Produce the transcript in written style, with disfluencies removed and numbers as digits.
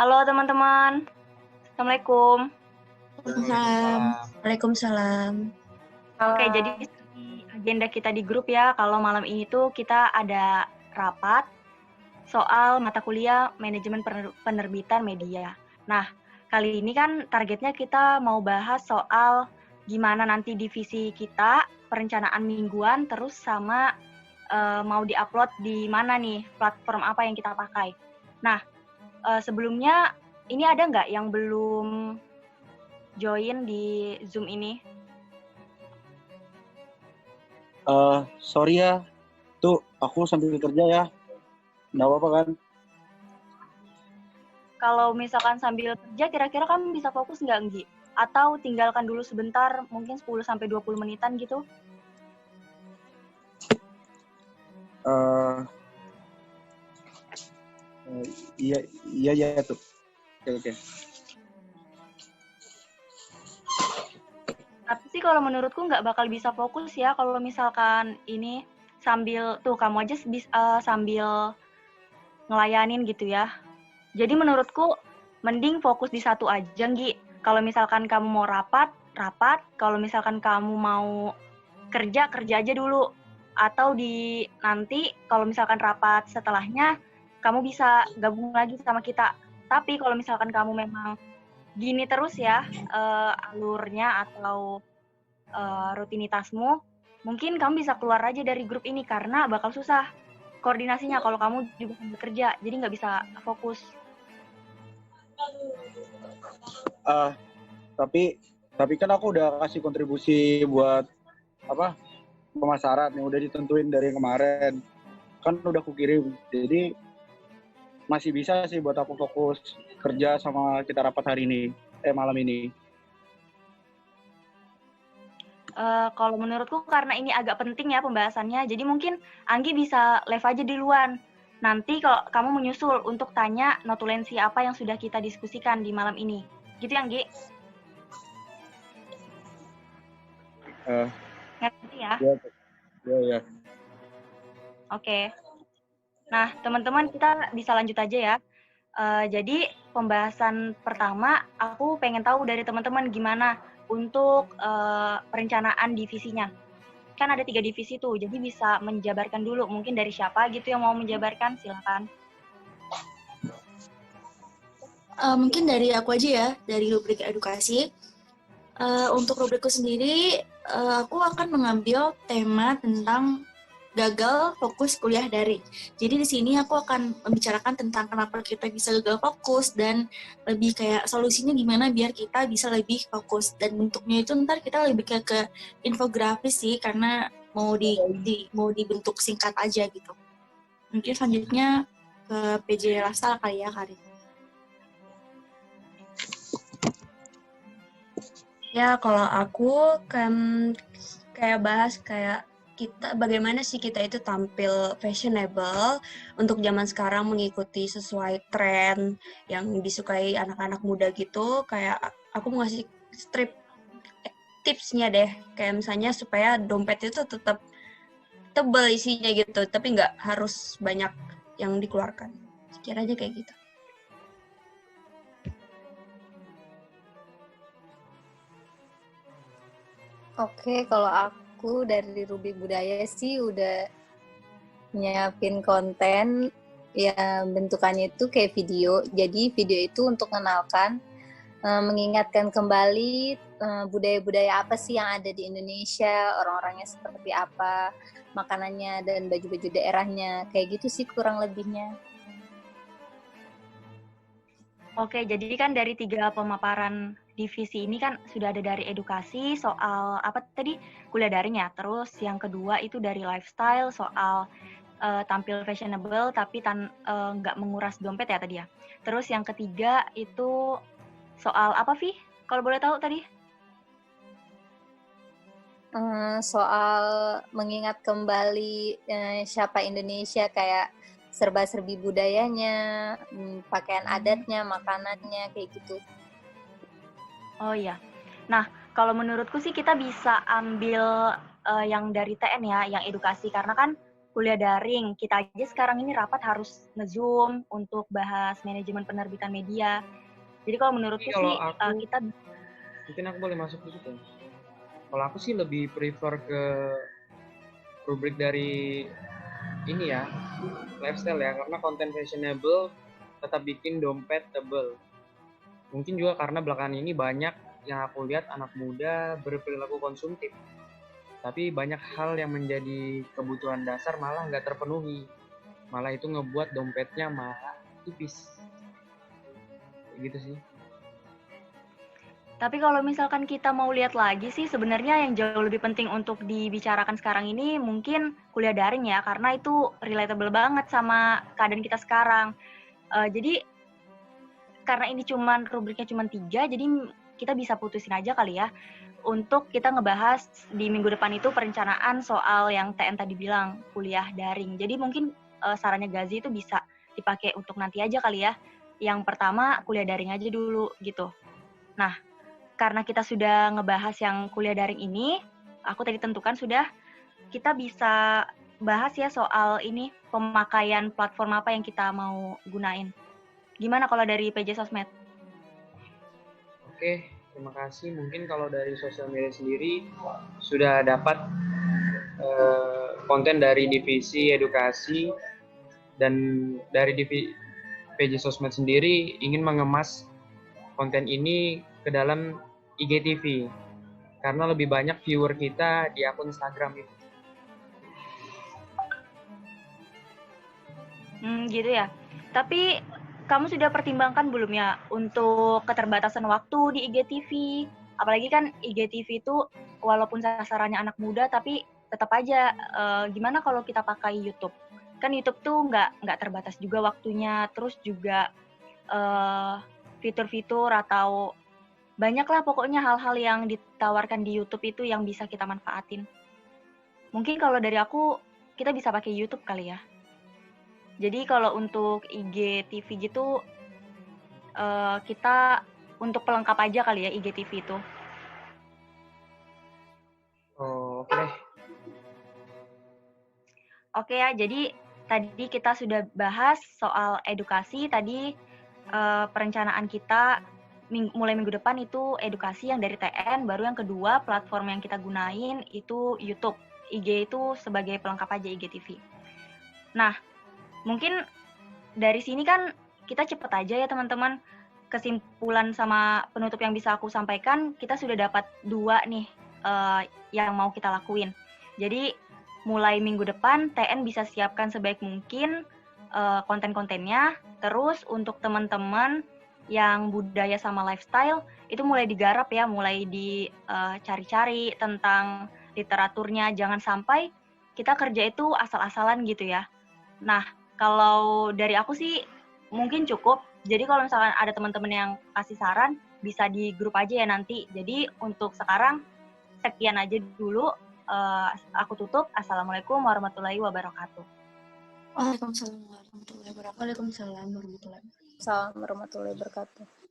Halo teman-teman, Assalamualaikum. Waalaikumsalam. Waalaikumsalam. Oke, jadi di agenda kita di grup ya, kalau malam ini tuh kita ada rapat soal mata kuliah manajemen penerbitan media. Nah, kali ini kan targetnya kita mau bahas soal gimana nanti divisi kita, perencanaan mingguan, terus sama mau diupload di mana nih, platform apa yang kita pakai. Nah, sebelumnya ini ada nggak yang belum join di Zoom ini? Sorry ya, tuh aku sambil kerja ya. Nggak apa-apa kan? Kalau misalkan sambil kerja, kira-kira kamu bisa fokus nggak, Nggi? Atau tinggalkan dulu sebentar, mungkin 10-20 menitan gitu? Iya tuh. Oke. Tapi sih kalau menurutku nggak bakal bisa fokus ya kalau misalkan ini sambil, tuh kamu aja sambil ngelayanin gitu ya. Jadi menurutku mending fokus di satu aja, Nggi. Kalau misalkan kamu mau rapat. Kalau misalkan kamu mau kerja aja dulu. Atau nanti kalau misalkan rapat setelahnya, kamu bisa gabung lagi sama kita. Tapi kalau misalkan kamu memang gini terus ya alurnya atau rutinitasmu, mungkin kamu bisa keluar aja dari grup ini karena bakal susah koordinasinya kalau kamu juga sambil kerja, jadi nggak bisa fokus. Tapi kan aku udah kasih kontribusi buat pemasaran yang udah ditentuin dari kemarin. Kan udah aku kirim. Jadi masih bisa sih buat aku fokus kerja sama kita rapat hari ini, malam ini. Kalau menurutku karena ini agak penting ya pembahasannya, jadi mungkin Anggi bisa live aja duluan. Nanti kalau kamu menyusul untuk tanya notulensi apa yang sudah kita diskusikan di malam ini. Gitu ya, Anggi? Ngerti ya? Iya. Oke. Nah, teman-teman kita bisa lanjut aja ya. Jadi pembahasan pertama, aku pengen tahu dari teman-teman gimana untuk perencanaan divisinya. Kan ada 3 divisi tuh, jadi bisa menjabarkan dulu. Mungkin dari siapa gitu yang mau menjabarkan, silakan. Mungkin dari aku aja ya, dari rubrik edukasi. Untuk rubrikku sendiri, aku akan mengambil tema tentang gagal fokus kuliah daring. Jadi di sini aku akan membicarakan tentang kenapa kita bisa gagal fokus dan lebih kayak solusinya gimana biar kita bisa lebih fokus. Dan bentuknya itu ntar kita lebih ke infografis sih, karena mau dibentuk singkat aja gitu. Mungkin selanjutnya ke PJ Lasal kali ya, Karin. Ya, kalau aku kan kayak bahas kayak kita bagaimana sih kita itu tampil fashionable untuk zaman sekarang mengikuti sesuai tren yang disukai anak-anak muda gitu. Kayak aku mau ngasih tipsnya deh, kayak misalnya supaya dompet itu tetap tebal isinya gitu, tapi nggak harus banyak yang dikeluarkan. Sekiranya kayak gitu. Oke, kalau aku dari Rubik Budaya sih udah nyiapin konten ya, bentukannya itu kayak video. Jadi video itu untuk mengenalkan, mengingatkan kembali budaya-budaya apa sih yang ada di Indonesia, orang-orangnya seperti apa, makanannya dan baju-baju daerahnya. Kayak gitu sih kurang lebihnya. Oke, jadi kan dari 3 pemaparan divisi ini kan sudah ada dari edukasi soal apa tadi, kuliah daring ya. Terus yang kedua itu dari lifestyle soal tampil fashionable tapi nggak menguras dompet ya tadi ya. Terus yang ketiga itu soal apa, Vi? Kalau boleh tahu tadi? Soal mengingat kembali siapa Indonesia, kayak serba-serbi budayanya, pakaian adatnya, makanannya, kayak gitu. Oh iya. Nah, kalau menurutku sih kita bisa ambil yang dari TN ya, yang edukasi. Karena kan kuliah daring. Kita aja sekarang ini rapat harus nge-Zoom untuk bahas manajemen penerbitan media. Jadi kalau menurutku Tapi kalau sih aku, kita mungkin aku boleh masuk dikit ya. Kalau aku sih lebih prefer ke rubrik dari ini ya, lifestyle ya, karena konten fashionable tetap bikin dompet tebel. Mungkin juga karena belakangan ini banyak yang aku lihat anak muda berperilaku konsumtif. Tapi banyak hal yang menjadi kebutuhan dasar malah nggak terpenuhi. Malah itu ngebuat dompetnya malah tipis. Kayak gitu sih. Tapi kalau misalkan kita mau lihat lagi sih sebenarnya yang jauh lebih penting untuk dibicarakan sekarang ini mungkin kuliah daring ya, karena itu relatable banget sama keadaan kita sekarang. Jadi karena ini rubriknya cuma 3, jadi kita bisa putusin aja kali ya untuk kita ngebahas di minggu depan itu perencanaan soal yang TN tadi bilang, kuliah daring. Jadi mungkin sarannya Gazi itu bisa dipakai untuk nanti aja kali ya. Yang pertama kuliah daring aja dulu gitu. Nah, karena kita sudah ngebahas yang kuliah daring ini, aku tadi tentukan sudah, kita bisa bahas ya soal ini, pemakaian platform apa yang kita mau gunain. Gimana kalau dari PJ Sosmed? Oke, terima kasih. Mungkin kalau dari sosial media sendiri sudah dapat konten dari divisi edukasi dan dari PJ Sosmed sendiri ingin mengemas konten ini ke dalam IGTV karena lebih banyak viewer kita di akun Instagram itu. Gitu ya. Tapi kamu sudah pertimbangkan belum ya untuk keterbatasan waktu di IGTV? Apalagi kan IGTV itu walaupun sasarannya anak muda, tapi tetap aja gimana kalau kita pakai YouTube? Kan YouTube tuh nggak terbatas juga waktunya, terus juga fitur-fitur atau banyaklah pokoknya hal-hal yang ditawarkan di YouTube itu yang bisa kita manfaatin. Mungkin kalau dari aku, kita bisa pakai YouTube kali ya. Jadi kalau untuk IGTV gitu, kita untuk pelengkap aja kali ya IGTV itu. Oh, oke deh. Oke ya, jadi tadi kita sudah bahas soal edukasi, tadi perencanaan kita mulai minggu depan itu edukasi yang dari TN, baru yang kedua platform yang kita gunain itu YouTube. IG itu sebagai pelengkap aja IGTV. Nah, mungkin dari sini kan kita cepet aja ya teman-teman. Kesimpulan sama penutup yang bisa aku sampaikan, kita sudah dapat 2 nih yang mau kita lakuin. Jadi mulai minggu depan TN bisa siapkan sebaik mungkin konten-kontennya. Terus untuk teman-teman yang budaya sama lifestyle itu mulai digarap ya, mulai dicari-cari tentang literaturnya. Jangan sampai kita kerja itu asal-asalan gitu ya. Nah, kalau dari aku sih mungkin cukup. Jadi kalau misalkan ada teman-teman yang kasih saran, bisa di grup aja ya nanti. Jadi untuk sekarang sekian aja dulu. Aku tutup. Assalamualaikum warahmatullahi wabarakatuh. Waalaikumsalam warahmatullahi wabarakatuh. Waalaikumsalam warahmatullahi wabarakatuh. Assalamualaikum warahmatullahi wabarakatuh.